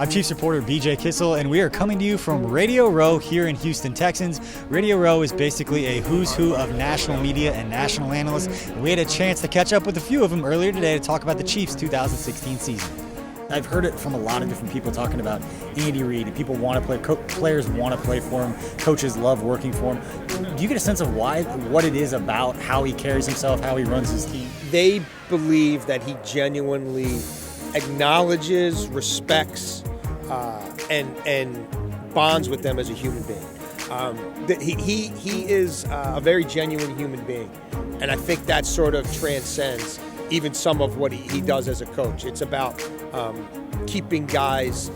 I'm Chiefs reporter BJ Kissel, and we are coming to you from Radio Row here in Houston, Texans. Radio Row is basically a who's who of national media and national analysts. And we had a chance to catch up with a few of them earlier today to talk about the Chiefs' 2016 season. I've heard it from a lot of different people talking about Andy Reid, and people want to play, players want to play for him, coaches love working for him. Do you get a sense of what it is about how he carries himself, how he runs his team? They believe that he genuinely acknowledges, respects, and bonds with them as a human being. He is a very genuine human being, and I think that sort of transcends even some of what he does as a coach. It's about keeping guys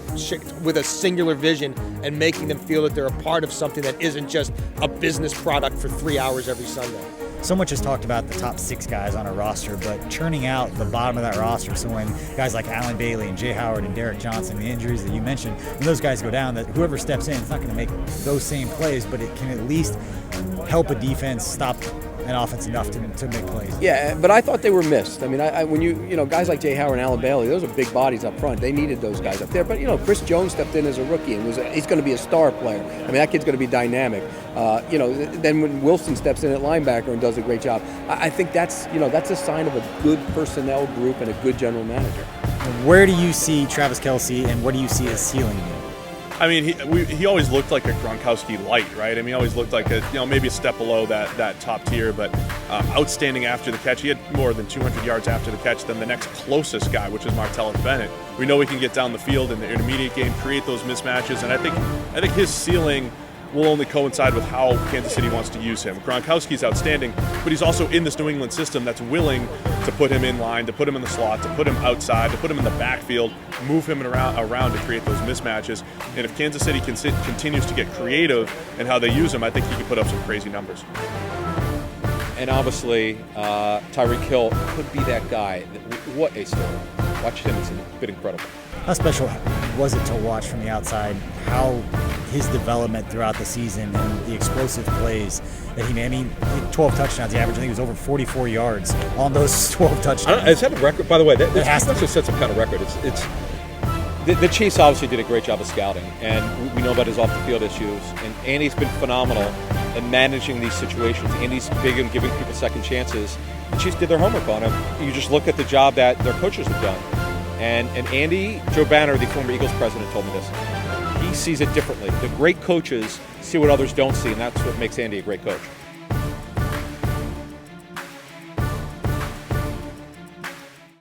with a singular vision and making them feel that they're a part of something that isn't just a business product for 3 hours every Sunday. So much is talked about the top 6 guys on a roster, but churning out the bottom of that roster, so when guys like Allen Bailey and Jay Howard and Derek Johnson, the injuries that you mentioned, when those guys go down, that whoever steps in, it's not going to make those same plays, but it can at least help a defense stop an offense enough to make plays. Yeah, but I thought they were missed. I mean, when you guys like Jay Howard and Allen Bailey, those are big bodies up front. They needed those guys up there. But Chris Jones stepped in as a rookie and he's going to be a star player. I mean, that kid's going to be dynamic. Then when Wilson steps in at linebacker and does a great job, I think that's a sign of a good personnel group and a good general manager. Where do you see Travis Kelce, and what do you see as ceiling? I mean, he always looked like a Gronkowski light, right? I mean, he always looked like maybe a step below that top tier, but outstanding after the catch. He had more than 200 yards after the catch than the next closest guy, which is Martellus Bennett. We know he can get down the field in the intermediate game, create those mismatches, and I think his ceiling will only coincide with how Kansas City wants to use him. Gronkowski's outstanding, but he's also in this New England system that's willing to put him in line, to put him in the slot, to put him outside, to put him in the backfield, move him around to create those mismatches. And if Kansas City continues to get creative in how they use him, I think he can put up some crazy numbers. And obviously, Tyreek Hill could be that guy. What a story. Watch him, it's been incredible. How special was it to watch from the outside how his development throughout the season and the explosive plays that he made? I mean, 12 touchdowns. The average, I think, was over 44 yards on those 12 touchdowns. Is that a record? By the way, this must have set some kind of record. The Chiefs obviously did a great job of scouting, and we know about his off-the-field issues. And Andy's been phenomenal in managing these situations. Andy's big in giving people second chances. The Chiefs did their homework on him. You just look at the job that their coaches have done. And Andy, Joe Banner, the former Eagles president, told me this. He sees it differently. The great coaches see what others don't see, and that's what makes Andy a great coach.